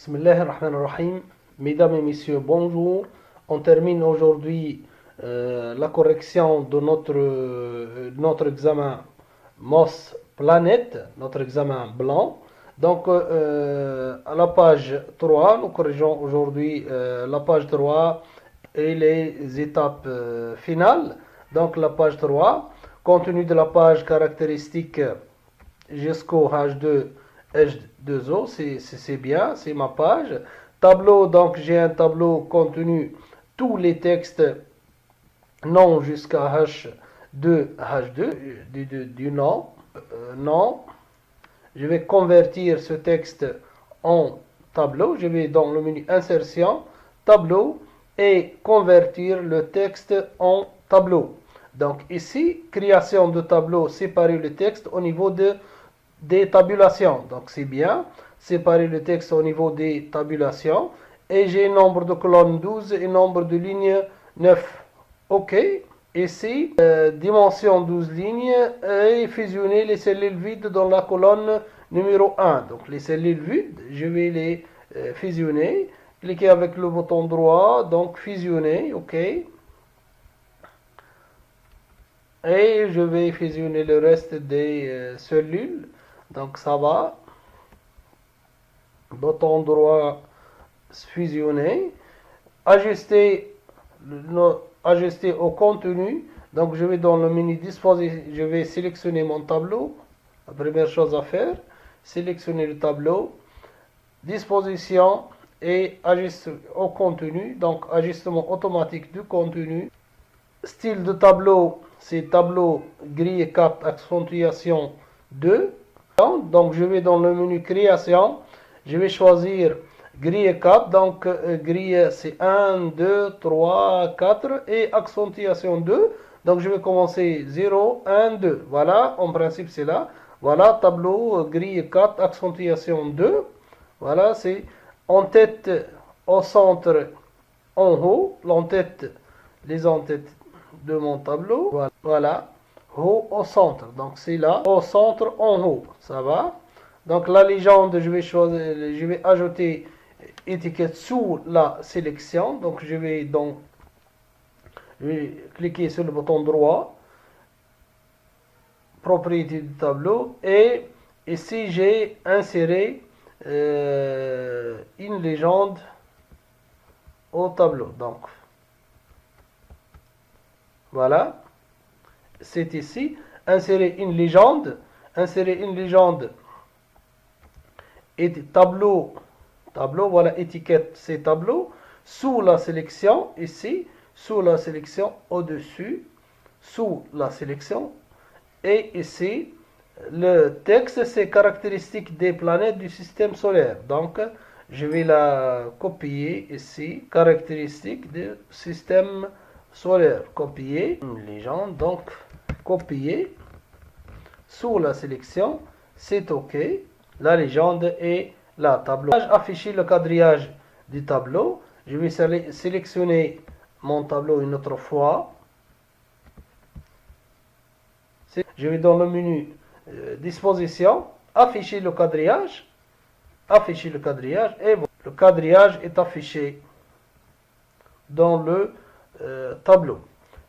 Bismillah ar-Rahman ar-Rahim. Mesdames et messieurs, bonjour. On termine aujourd'hui la correction de notre examen MOS Planète, notre examen blanc. Donc, à la page 3, nous corrigeons aujourd'hui la page 3 et les étapes finales. Donc, la page 3, contenu de la page caractéristique jusqu'au H2, H2O, c'est bien, c'est ma page. Tableau, donc j'ai un tableau contenu tous les textes non jusqu'à H2, H2 du nom, non. Je vais convertir ce texte en tableau. Je vais dans le menu insertion, tableau et convertir le texte en tableau. Donc ici, création de tableau, séparer le texte au niveau des tabulations. Donc c'est bien, séparer le texte au niveau des tabulations. Et j'ai nombre de colonnes 12 et nombre de lignes 9. OK. Ici, dimension 12 lignes et fusionner les cellules vides dans la colonne numéro 1. Donc les cellules vides, je vais les fusionner. Cliquez avec le bouton droit, donc fusionner, OK. Et je vais fusionner le reste des cellules. Donc ça va. Bouton droit, fusionner. Ajuster au contenu. Donc je vais dans le menu disposer, je vais sélectionner mon tableau. La première chose à faire, sélectionner le tableau, disposition et ajuster au contenu. Donc ajustement automatique du contenu. Style de tableau, c'est tableau grille 4 accentuation 2. Donc je vais dans le menu création, je vais choisir grille 4, donc grille c'est 1, 2, 3, 4 et accentuation 2. Donc je vais commencer 0, 1, 2. Voilà, en principe c'est là. Voilà, tableau grille 4, accentuation 2. Voilà, c'est en tête, au centre, en haut, l'entête, les entêtes de mon tableau. Voilà, haut au centre. Donc c'est là, au centre, en haut. Ça va. Donc la légende, je vais ajouter étiquette sous la sélection. Donc je vais cliquer sur le bouton droit, propriété du tableau, et ici j'ai inséré une légende au tableau. Donc voilà, c'est ici, insérer une légende et tableau, voilà, étiquette, c'est tableau, sous la sélection, ici, sous la sélection, au-dessus, sous la sélection, et ici, le texte, c'est caractéristique des planètes du système solaire. Donc, je vais la copier ici, caractéristique du système solaire, copier, une légende, donc, copier, sous la sélection, c'est OK. La légende et la tableau. Afficher le quadrillage du tableau. Je vais sélectionner mon tableau une autre fois. Je vais dans le menu disposition, afficher le quadrillage. Afficher le quadrillage et voilà. Le quadrillage est affiché dans le tableau.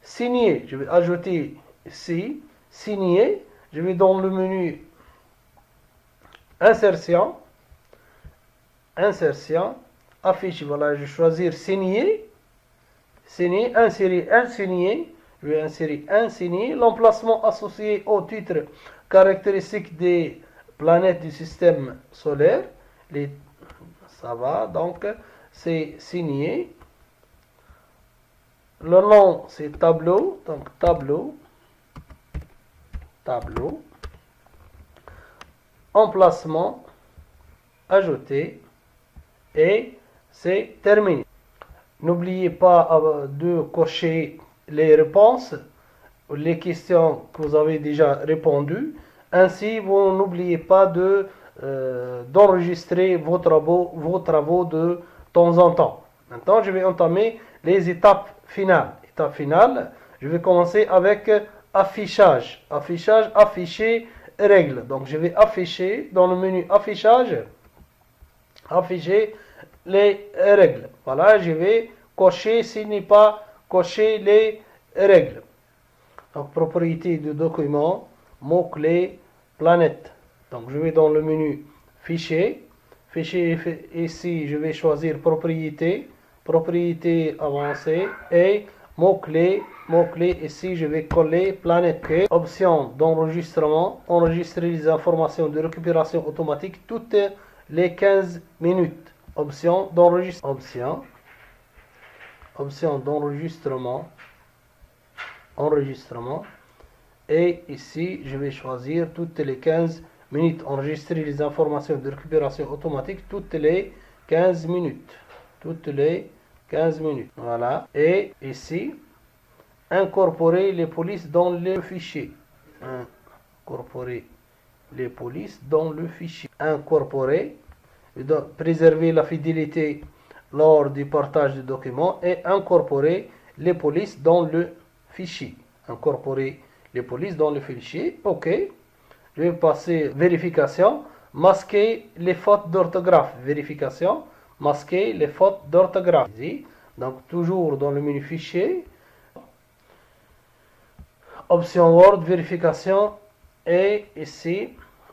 Signer, je vais ajouter ici, signer. Je vais dans le menu insertion, affiche, voilà, je vais choisir signer, insérer un signé, je vais insérer un signé, l'emplacement associé au titre caractéristique des planètes du système solaire, ça va, donc c'est signé, le nom c'est tableau, donc tableau, emplacement, ajouter et c'est terminé. N'oubliez pas de cocher les réponses, les questions que vous avez déjà répondues. Ainsi, vous n'oubliez pas d'enregistrer vos travaux de temps en temps. Maintenant, je vais entamer les étapes finales. Étape finale, je vais commencer avec affichage. Afficher règles. Donc je vais afficher dans le menu affichage. afficher les règles. Voilà, je vais cocher s'il n'est pas coché les règles. Donc, propriété du document, mot-clé, planète. Donc, je vais dans le menu Fichier. Fichier, ici, je vais choisir propriété, propriété avancée et mot-clé, mot-clé, ici, je vais coller planète. Okay. Option d'enregistrement, enregistrer les informations de récupération automatique toutes les 15 minutes. Option d'enregistrement. Option d'enregistrement. Enregistrement. Et ici, je vais choisir toutes les 15 minutes. Enregistrer les informations de récupération automatique toutes les 15 minutes. Toutes les 15 minutes. Voilà. Et ici, incorporer les polices dans le fichier. Incorporer les polices dans le fichier. Incorporer. Préserver la fidélité lors du partage du document et incorporer les polices dans le fichier. Incorporer les polices dans le fichier. OK. Je vais passer vérification. Masquer les fautes d'orthographe. Vérification. Masquer les fautes d'orthographe. Donc toujours dans le menu fichier. Option Word, vérification. Et ici,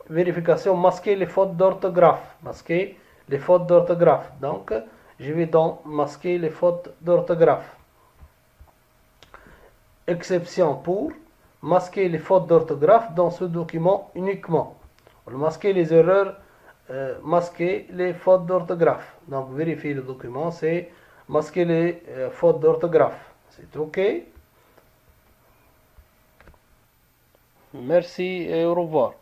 vérification, masquer les fautes d'orthographe. Masquer les fautes d'orthographe. Donc, je vais dans masquer les fautes d'orthographe. Exception pour masquer les fautes d'orthographe dans ce document uniquement. Masquer les erreurs, masquer les fautes d'orthographe. Donc, vérifier le document, c'est masquer les fautes d'orthographe. C'est OK. Merci et au revoir.